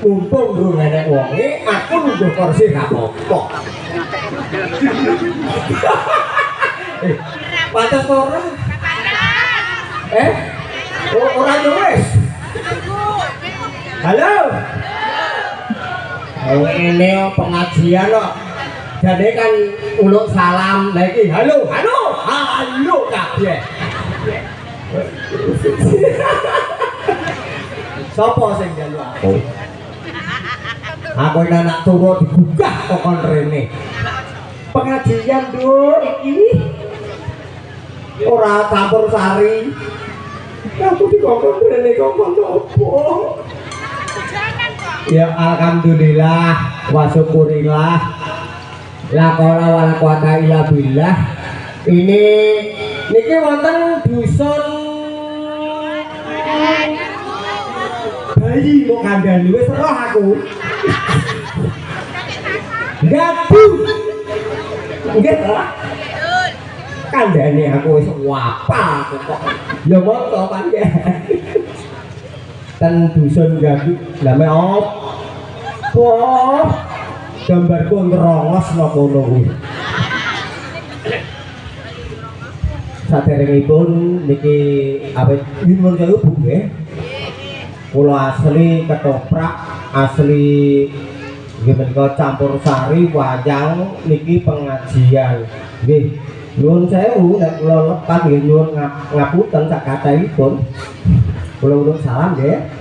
Mumpung durung enek wonge, aku nunggu kursi gak apa-apa. Pantes ora? Ora yo wis. Halo. Ini pengajian kok. Jadi kan uluk salam lagi. Halo, halo, halo kabeh. Sopo sing jalu aku? Aku ini anak turu digugah kok kon rene. Pengajian dur iki ora campur sari. Aku dikongkon rene kok opo? Ya alhamdulillah wa syukurillah. La qaula wala quwata illa billah. Ini niki wonten dusun bayi kok kandhani wis roh aku. Gabu. Nggih ta? Kandhane aku wis wapa kok. Ya moto pancen. Ten dusun gabu lame op. Wah. Gambarku ngerongos nang kono kuwi. Saderengipun niki awit nyuwun sewu Bu nggih. Kula asli ketoprak, asli nggih menika campur sari wayang niki pengajian. Nggih, nyuwun sewu nek kula lepat nggih nyuwun ngapunten sak kathahipun. Kula ulun salam nggih.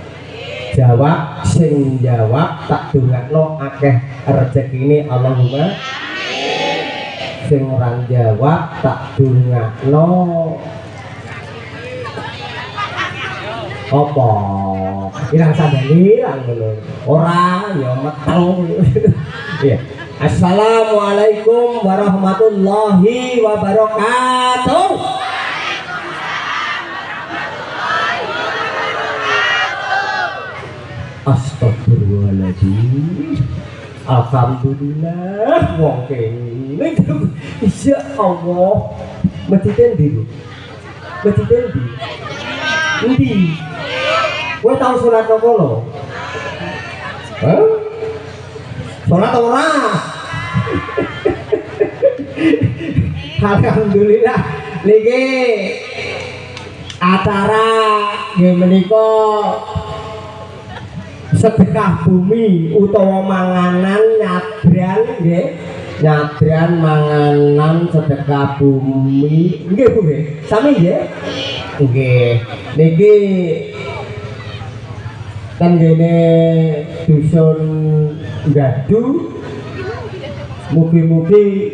Jawab sing jawab tak dongakno akeh rezekine Allahumma amin. Sing ora jawab tak dongakno apa ilang sadani ilang ngono ora ya meteng. Iya. Assalamualaikum warahmatullahi wabarakatuh. Astagfirullahaladzim. Alhamdulillah wong kene insya Allah masjid ndi? Masjid ndi? Endi? Kowe tau salat napa lho? Hah? Sholat ora? Alhamdulillah niki acara nggih menika sedekah bumi utawa manganan nyadran nggih. Nyadran manganan sedekah bumi nggih Bu nggih. Sami nggih. Nggih. Niki tenggene dusun Gadu mugi-mugi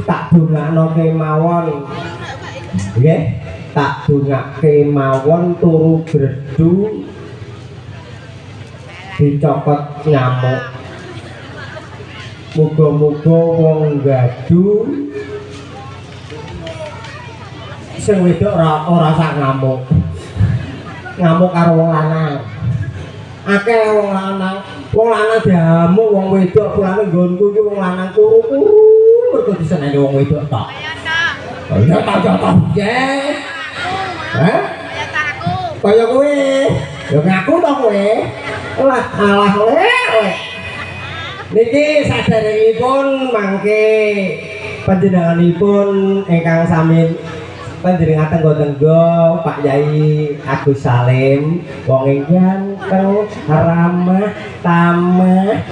tak dongakno kemawon nggih tak dongake mawon turu gredu dicokot nyamuk muga-muga wong Gadu sing wedok ora sak ngamuk karo wong lanang akeh wong lanang diamuk wong wedok pulane nggonku iki wong lanang kuru-kuru mergo diseneni wong wedok tok. Ya tak jatuh nggih. Hah? Ya takku. Kaya kowe. Ya ngaku to kowe. Lah alah kowe. Niki saderengipun mangke panjenenganipun ingkang sami panjenengan tenggo-tenggo Pak Yai Agus Salim wong ganteng ramah tamah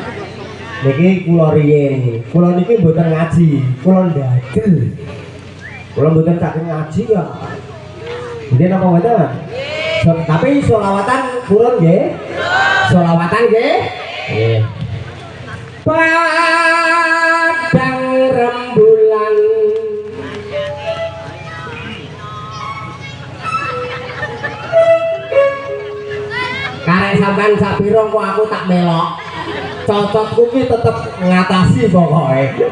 niki kula riyen kula niki mboten ngaji kula ndagel kula mboten saking ngaji ya nggih napa mboten tapi selawatan purun nggih selawatan nggih nggih padang rembulan karek sampean sapiro kok aku tak melok cocotku ki tetep ngatasi pokoke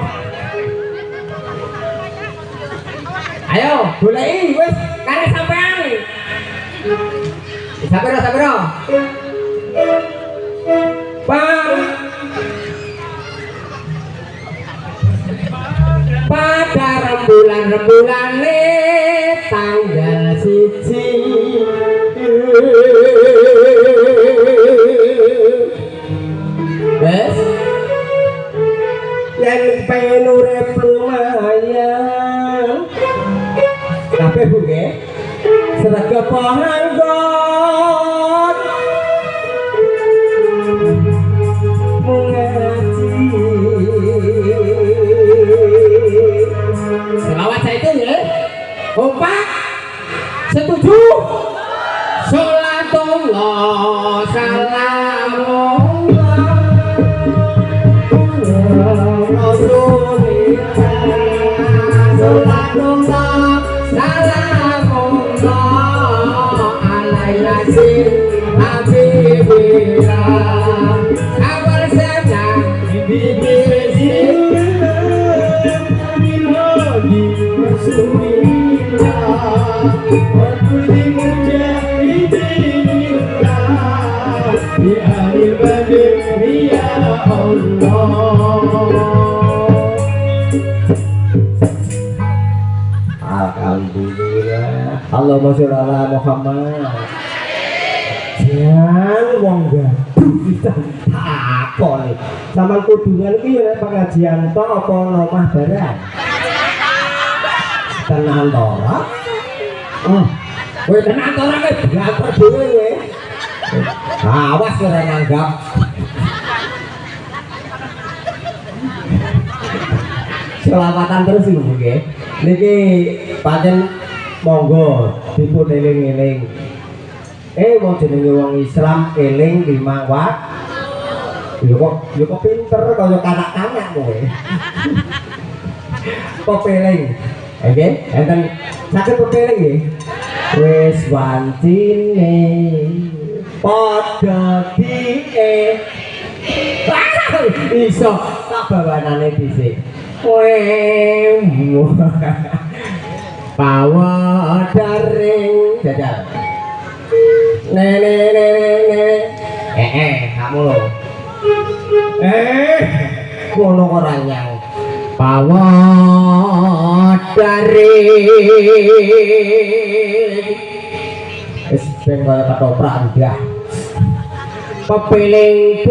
ayo goleki wis karek sampean sapiro pada rembulan-rembulane tanggal 1 wes yang pengen urip lumayan tapi Bu nggih sregep panggon mengaji selawat saya itu ya kompak setuju sholatullah salamullah sholatullah salamullah alaihi habibillah awal saja Alhamdulillah. Allahumma sholli ala Muhammad. Jangan wong Gadu bisa apa nih? Sama kudungan iki ya pengajian tok apa omah barang? Tenan tora. Kowe tenan tora kowe diatur dhewe kowe. Awas ora nanggap. Selawatan terus iki nggih. Niki pancen monggo dipun eling-eling. Wong jenenge wong Islam eling 5 waktu. Yo kok pinter kaya kanak-kanak kowe. Pepeling. Nggih, enten saged pepeling nggih. Wis wancine padha die. Iso tak bawanane dhisik. Pawadaring jajal. Kamu lo. Ngono kok ranyang. Pawadaring. Wis ben kaya ketoprak ndah. Pepiling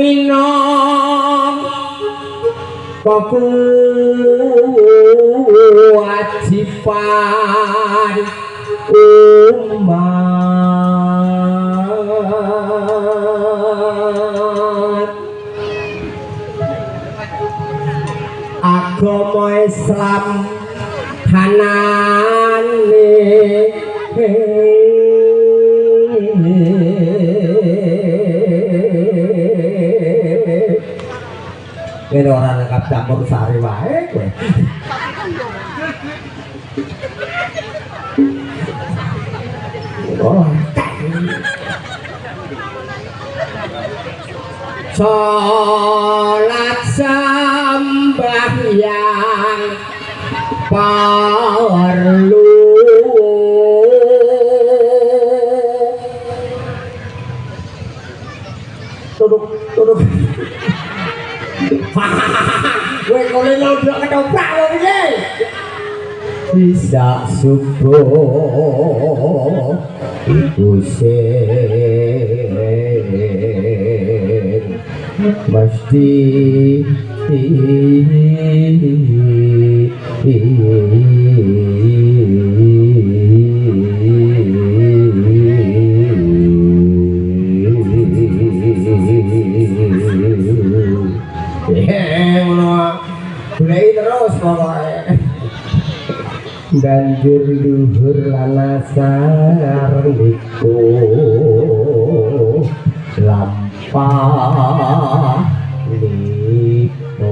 minong kewajiban umat agama Islam hanane ini orang lengkap campur sari wae kowe. Oh. Salat sembahyang perlu Tuduk gue kalau nodok ketoprak lo ini bisa subuh itu sen mesti mulai terus pokoknya banjur luhur lanasar niku lampah niku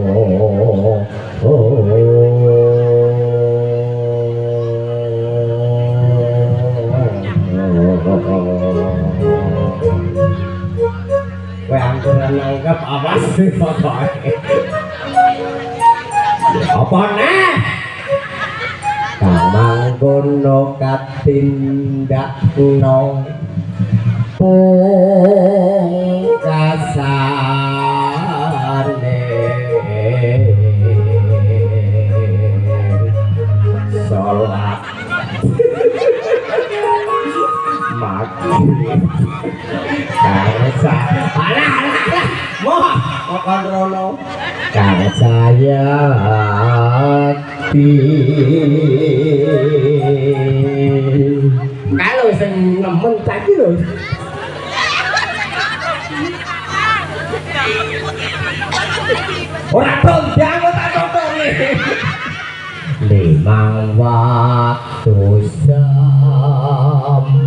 kowe angkuran nanggap awas pokoknya apa nih? Kamangkono katindak no pungkasane sholat maghrib karsa alah moh kokon rono kang saya kalau sing nemen tadi lho ora tondang tak totone limang waktu sampurna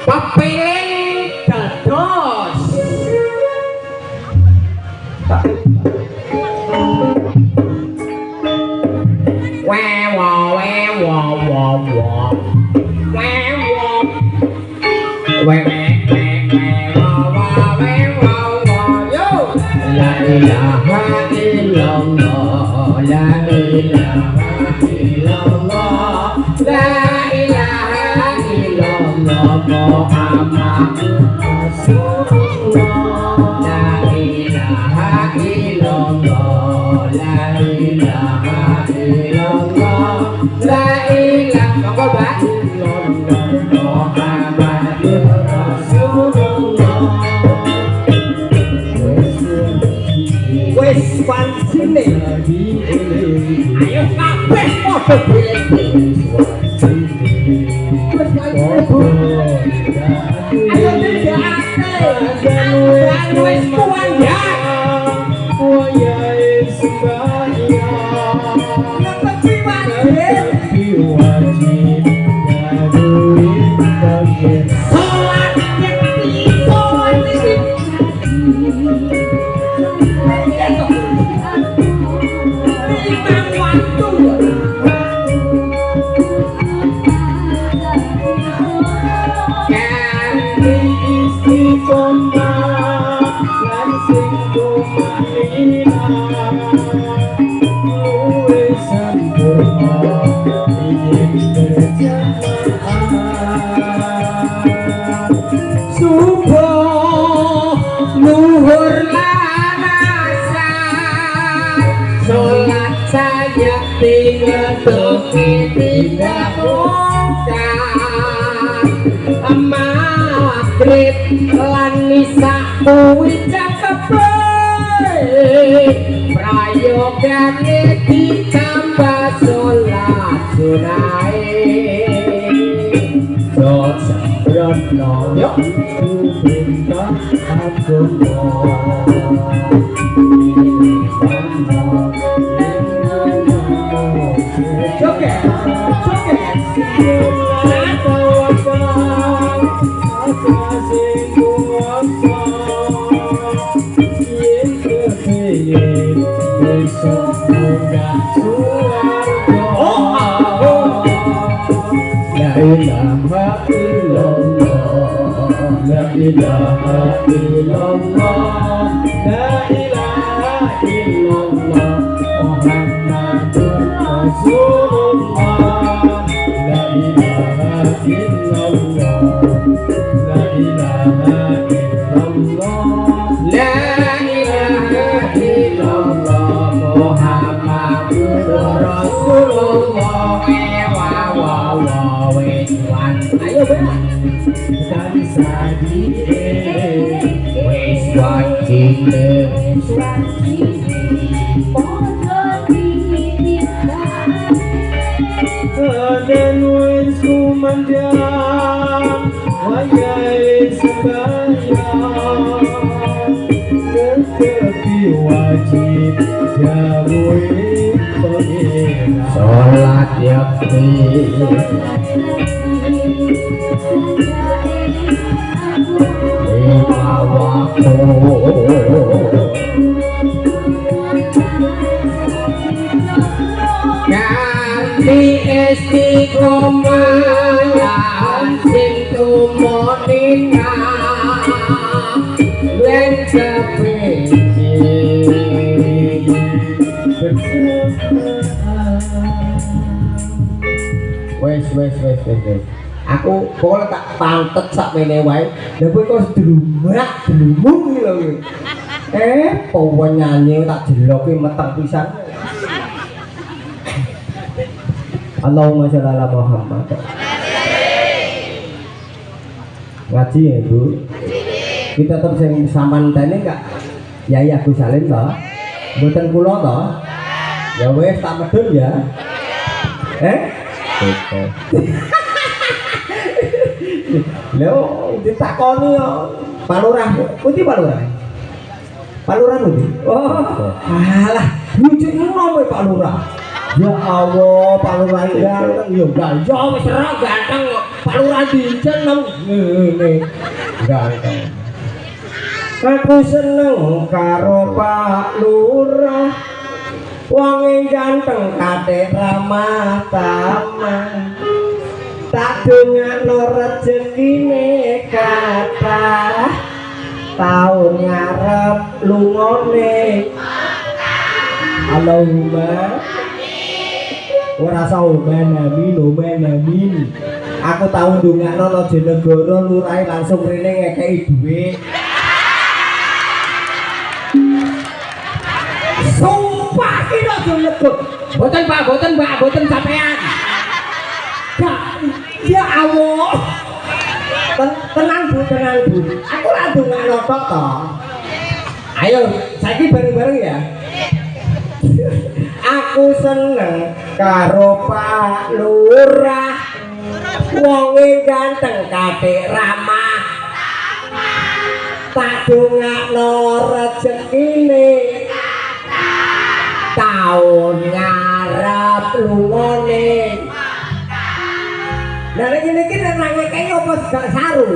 papiling dados wewo wewo wewo la ilaha illallah la ilaha illallah la ilaha illallah Muhammadur Rasulullah la ilaha illallah la ilaha illallah la ilaha illallah Muhammadur Rasulullah wes pancene ayo kabeh padha bilih ayo ndekake dan wes tuan ya wayahe sembahyang tapi wajib gaduhin bagian salat luhur lanasan sholat saya tinggal toki tidak bongkar magrib lan nisa kuwi cakepe prayogane ditambah sholat sunahe Jod sembrot noyo pinta aku joget La ilaha illallah La ilaha illallah Muhammadur Rasulullah La ilaha illallah La ilaha illallah La ilaha illallah Muhammadur Rasulullah Ayo benar Wes watching dan wes kumandang wajah sembahyang tetapi wajib jauhi pengira sholat yakti Ganti istiqomah sing tumonika len kepengin wes aku pokoknya tak pantet sak mene wae lha kowe kok dlumak dlumung iki lho penyanyi tak jeloki meteng pisan Allahumma sholli ala Muhammad ngaji ya Bu kita tetap sing samantene enggak Yai Agus Salim toh mboten kula toh ya wis tak medhun ya lho ditakoni yo Pak Lurah pundi Pak Lurah pundi oh alah lucu ngono Pak Lurah ya Allah Pak Lurah ganteng yo ganteng wis ora ganteng Pak Lurah dijen ngene ganteng aku seneng karo Pak Lurah wong ganteng kate ramah tamah tak dongakno rezekine kathah taun ngarep lungone Allahumma ora sauban amin aku tahu ndongakno Rajanegara lurahe langsung rene ngekeki dhuwit sumpah iki Rajanegara boten Pak boten sampean ya Allah tenang Bu aku ora ndongakno tok to ayo saiki bareng-bareng ya aku seneng karo Pak Lurah wonge ganteng kate ramah tak dongakno rezekine taun ngarep lungone nah iki nang ngekeki apa gak saru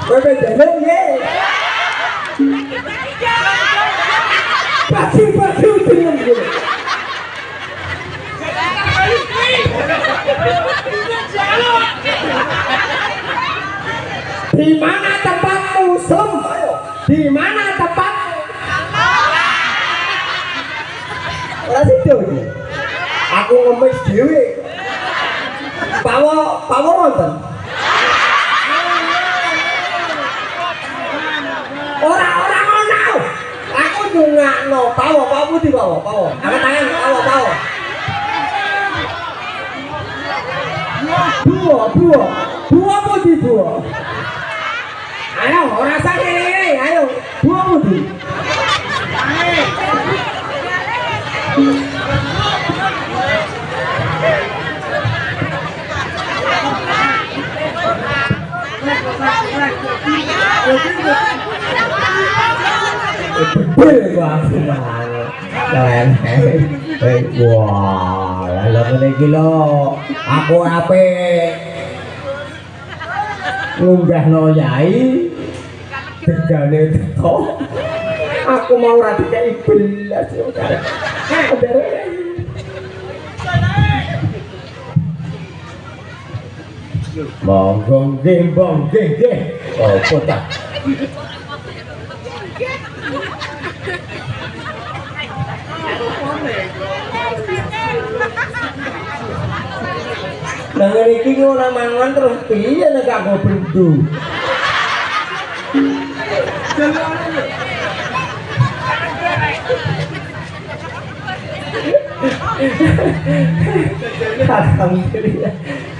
Kowe jalan ye. Pasti dengan gue. Di mana tempatmu, Som? Di mana tempatmu? aku ngemis dhewe. Pawo wonten. Ora ngono. Aku nyungakno, pawo putih pawo. Angkat tangan, pawo. Buah putih buah. Ayo, rasa ini, ayo, buah putih. Wah, lha ngene iki lho. Aku apik ngunggahno yai degane teko. Aku mau ora dikai belas yo. Monggo nggih. Apa ta? Lah ngene iki ngono mangan terus piye nek gak go bendu.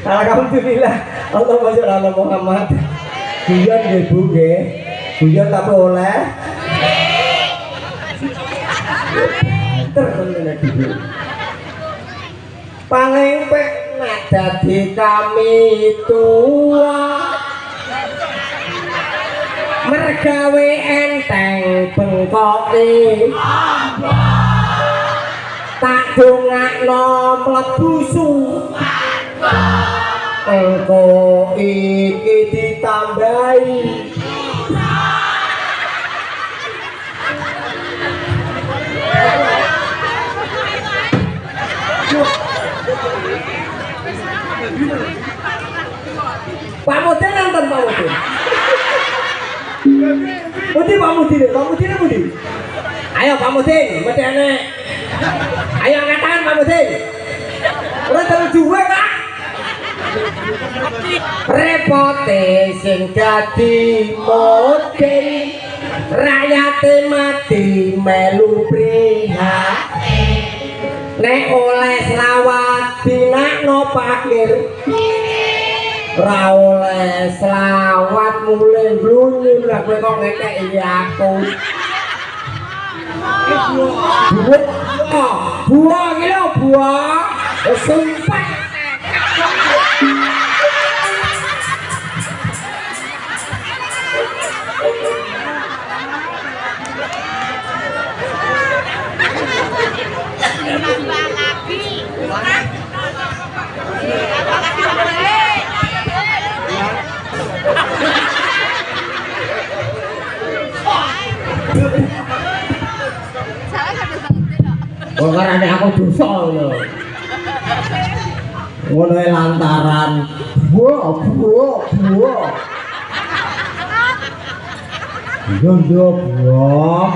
Alhamdulillah. Allahumma sholli ala Muhammad. Guyon nggih Bu nggih. Guyon tapi oleh. Pangempek nek dadi kami tua mergawe enteng bengkoke tak dongakno mlebu engko iki ditambahi Pak Mudin nonton Pak Mudin. Pak Mudin. Ayo Pak Mudin, medene. Ayo angkat tangan Pak Mudin. Ora terus juwe Pak. Repote sing dadi Mudin. Rakyate mati melu prihatin. Nek oleh selawat dinakno pakir. Ra oleh selawat mulai blunyur lah kowe kok ngekeki aku. Buah iki lho buah. Sumpah. Oh, karena aku dosa lho. Ngono lantaran buah. Yo buah.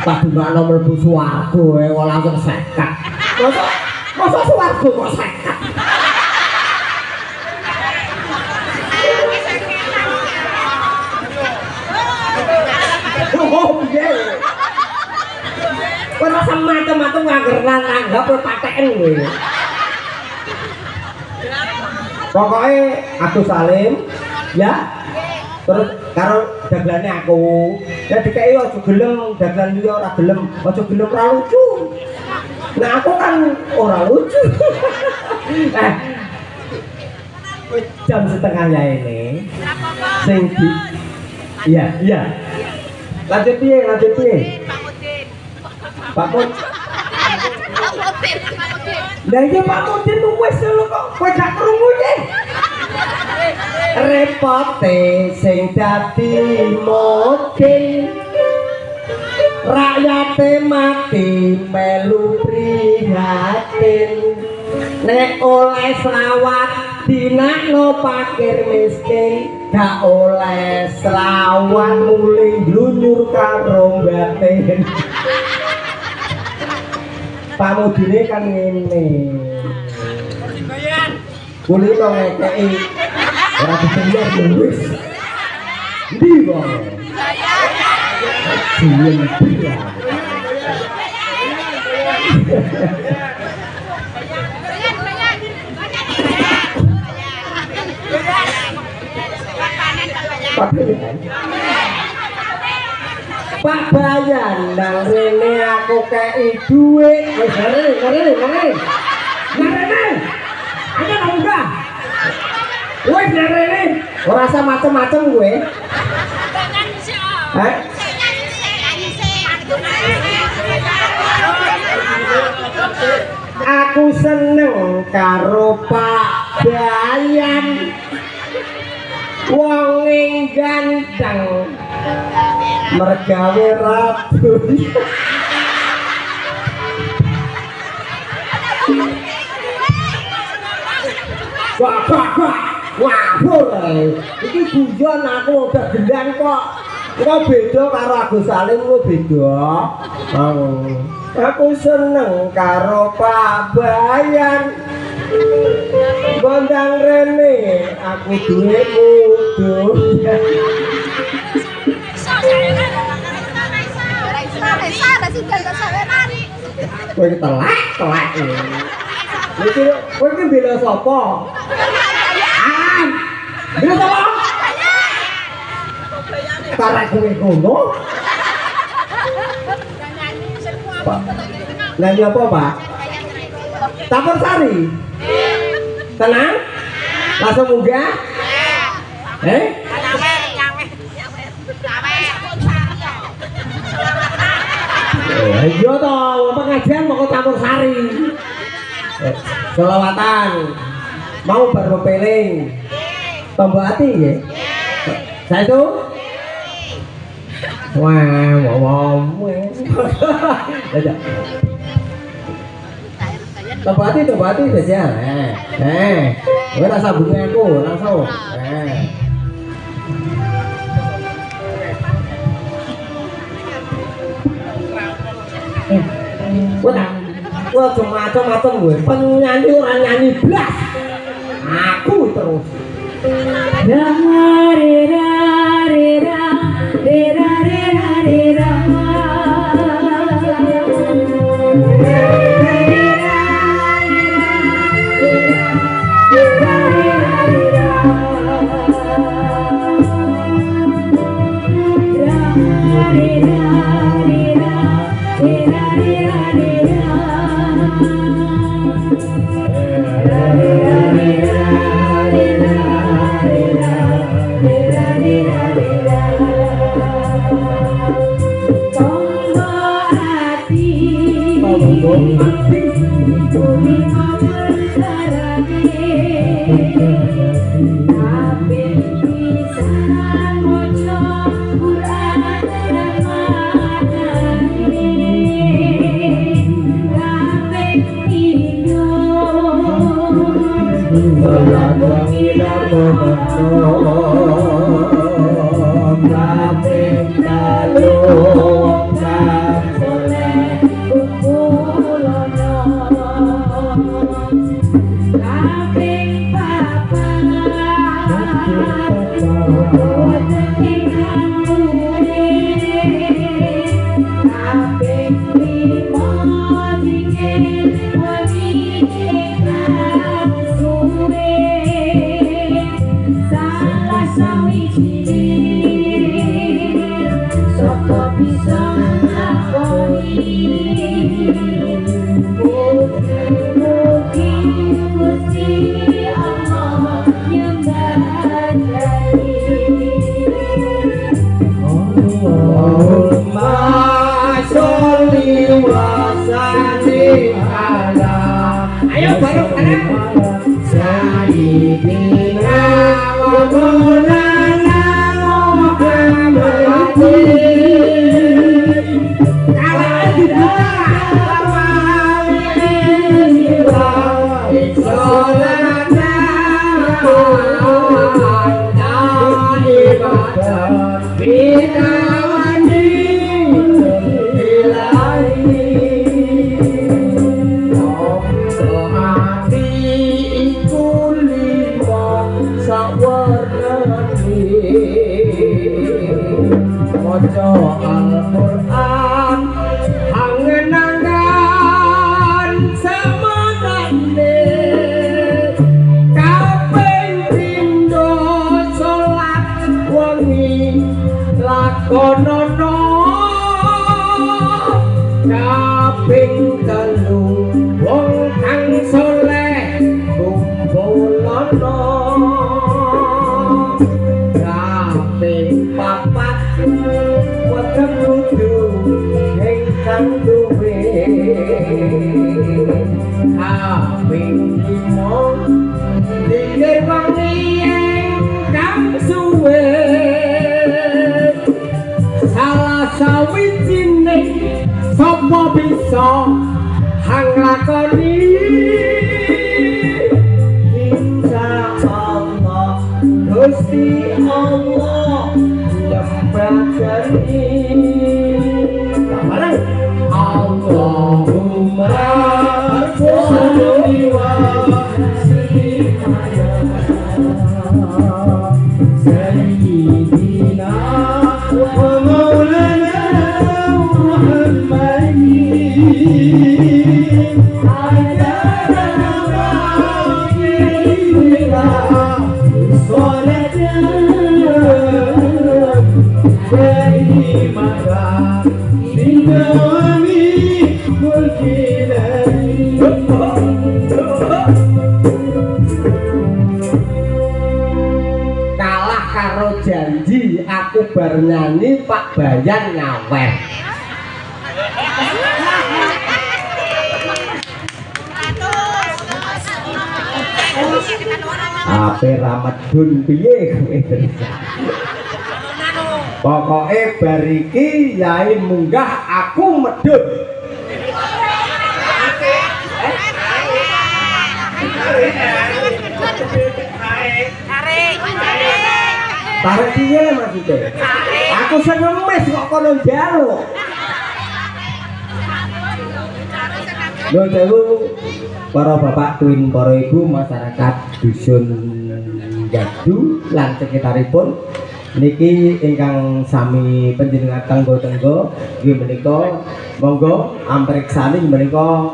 Tak dungakno mlebu swarga kok langsung sekat. Masa swarga kok sekat. Oh, piye? Kono semacam-macam nganggeran anggap pateken kowe. Pokoknya aku salim ya. Terus karo daglane aku. Ya dikai aja gelem, daglan liya ora gelem, aja gelem ora lucu. Nah aku kan ora lucu. Jam setengah ya ini. Sing di Iya. Lanjut piye? Pak Mudin. Lah iya Pak Mudin wis lho kok kowe gak krungu iki. Repote sing dadi Mudin. Rakyate mati melu prihatin. Nek oleh selawat dinakno pakir miskin, gak oleh selawat mulih blunyur karo batin. pamudine kan ngene. Kuli kok ngekeki ora dibayar ya wis. Ndi kok? Diyen biar. Pak Bayan nang rene aku kei duit. Wis ngene. Ada kamu enggak? Wis rene. Ora usah macem-macem kowe. Hah? Aku seneng karo Pak Bayan. Wong ganteng mergawe rabu. Wah, iki guyon aku udah gendang kok. Kok beda karo Agus Salim kok beda. Aku seneng karo Pak Bayan. Gondang rene aku duwe kudu. Kowe telak. Iki kowe iki bela sapa? Bela sapa? Karek kowe ngono. Nyanyi apa, Pak? Campur sari. Tenang? Langsung munggah? Iya toh, pengajian mau campur sari. Selawatan. Mau berpepeling. Tombol hati ya? Saya itu? Wah, Tombol hati saja. Gue rasa bunga aku langsung. Gue cuma macam-macam gue. Penyanyi orang nyanyi blas. Aku terus. warnani maca Al-Qur'an angen-angen samanane kaping pindho salat wengi lakonono kaping telu wong kang saleh kumpulono kaping papat weteng kudu ingkang duwe kaping lima dene wengi ingkang suwe salah sawijining sapa bisa hang lakoni insyaallah Gusti Allah nyembadani bareng Allahumma sholli wa sallim sayyidina wa maulana kalah karo janji aku bar nyanyi Pak Bayan ngawer. Ape Ramadun piye kowe? Pokoke bar iki yai munggah aku medhut. Tarik piye maksudnya? Aku sing ngemis kok kono njaluk. Lho dewe para bapak tuwin para ibu masyarakat dusun Gadu lan sekitaripun niki ingkang sami panjenengan tangga-tangga nggih menika monggo ampreksani menika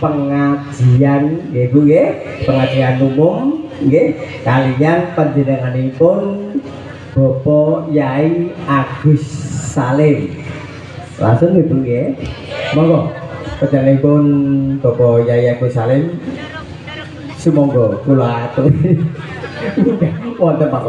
pengajian nggih Bu nggih pengajian umum nggih kaliyan panjenenganipun Bapak Yai Agus Salim langsung ibu nggih monggo panjenenganipun Bapak Yai Agus Salim sumangga kula aturi wonten Pak